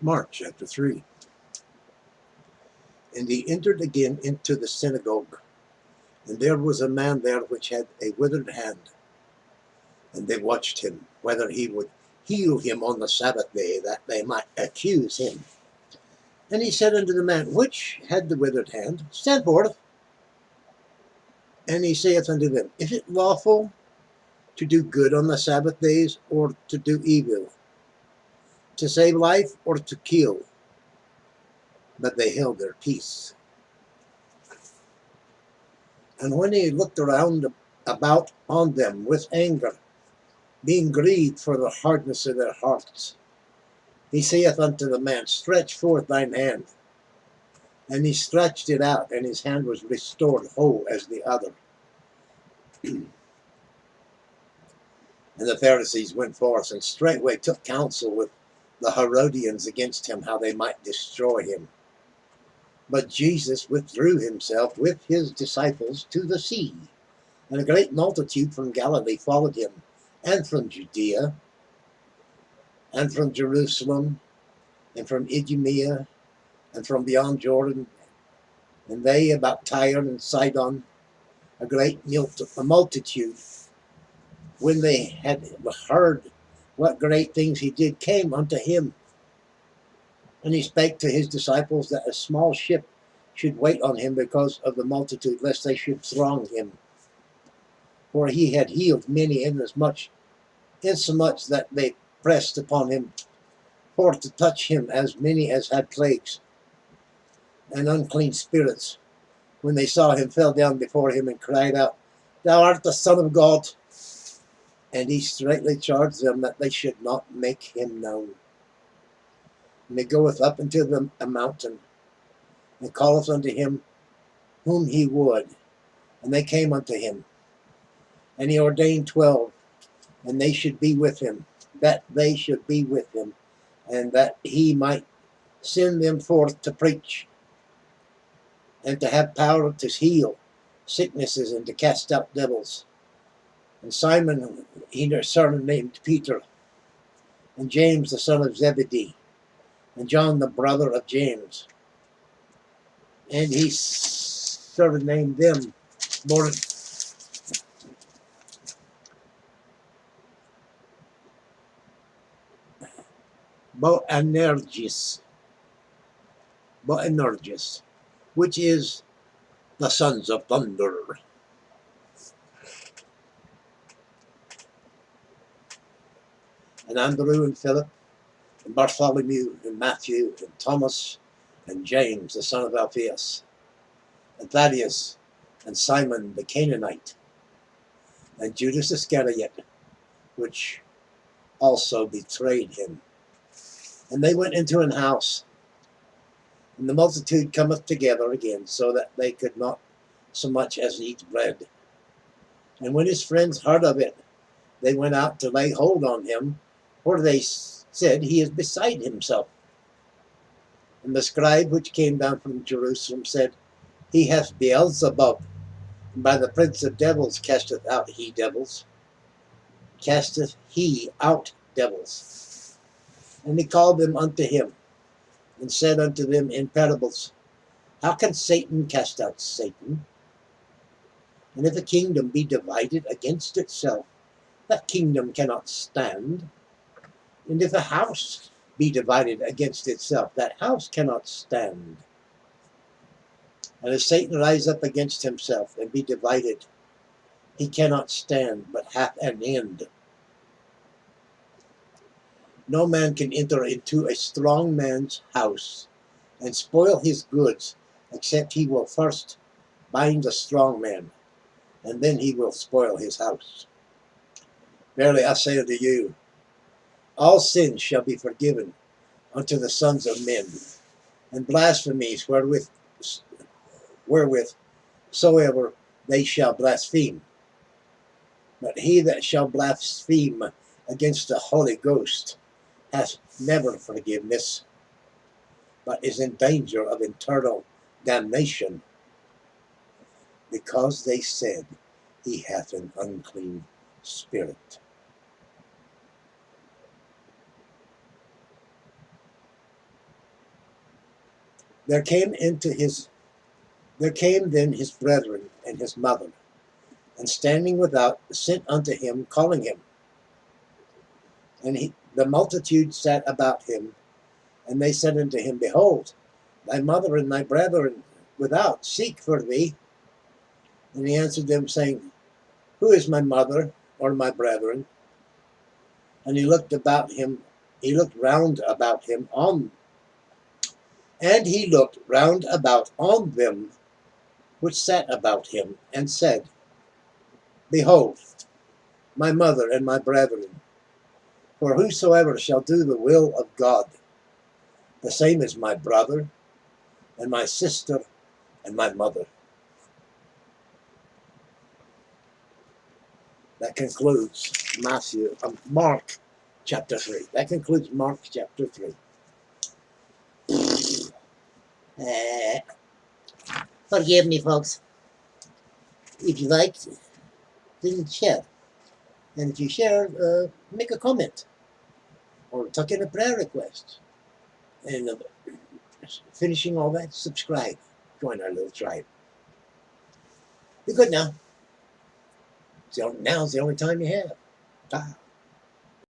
Mark chapter 3. And he entered again into the synagogue, and there was a man there which had a withered hand. And they watched him, whether he would heal him on the Sabbath day, that they might accuse him. And he said unto the man which had the withered hand, Stand forth. And he saith unto them, Is it lawful to do good on the Sabbath days, or to do evil? To save life, or to kill? But they held their peace. And when he looked around about on them with anger, being grieved for the hardness of their hearts, he saith unto the man, Stretch forth thine hand. And he stretched it out, and his hand was restored whole as the other. And the Pharisees went forth, and straightway took counsel with the Herodians against him, how they might destroy him. But Jesus withdrew himself with his disciples to the sea, and a great multitude from Galilee followed him, and from Judea, and from Jerusalem, and from Idumea, and from beyond Jordan, and they about Tyre and Sidon, a great multitude, when they had heard what great things he did, came unto him. And he spake to his disciples that a small ship should wait on him because of the multitude, lest they should throng him. For he had healed many, insomuch that they pressed upon him for to touch him, as many as had plagues and unclean spirits. When they saw him, fell down before him and cried out, Thou art the Son of God. And he straightly charged them that they should not make him known. And he goeth up into a mountain, and calleth unto him whom he would. And they came unto him. And he ordained 12, and they should be with him, and that he might send them forth to preach, and to have power to heal sicknesses, and to cast out devils. And Simon, he surnamed Peter, and James the son of Zebedee, and John the brother of James. And he surnamed them Boanerges, which is the sons of thunder. And Andrew and Philip, and Bartholomew, and Matthew, and Thomas, and James the son of Alphaeus, and Thaddeus, and Simon the Canaanite, and Judas Iscariot, which also betrayed him. And they went into an house, and the multitude cometh together again, so that they could not so much as eat bread. And when his friends heard of it, they went out to lay hold on him, for they said, He is beside himself. And the scribe which came down from Jerusalem said, He hath Beelzebub, and by the prince of devils casteth he out devils. And he called them unto him, and said unto them in parables, How can Satan cast out Satan? And if a kingdom be divided against itself, that kingdom cannot stand. And if a house be divided against itself, that house cannot stand. And if Satan rise up against himself and be divided, he cannot stand, but hath an end. No man can enter into a strong man's house and spoil his goods, except he will first bind the strong man, and then he will spoil his house. Verily I say unto you, all sins shall be forgiven unto the sons of men, and blasphemies wherewith soever they shall blaspheme. But he that shall blaspheme against the Holy Ghost hath never forgiveness, but is in danger of eternal damnation, because they said, He hath an unclean spirit. There came then his brethren and his mother, and standing without, sent unto him, calling him. And the multitude sat about him, and they said unto him, Behold, thy mother and thy brethren without seek for thee. And he answered them, saying, Who is my mother or my brethren? And he looked round about him on them which sat about him, and said, Behold, my mother and my brethren, for whosoever shall do the will of God, the same is my brother, and my sister, and my mother. That concludes Mark chapter 3. That concludes Mark chapter 3. Forgive me, folks. If you liked, then share. And if you share, make a comment or tuck in a prayer request. And finishing all that, subscribe. Join our little tribe. Be good now. Now's the only time you have. Bye.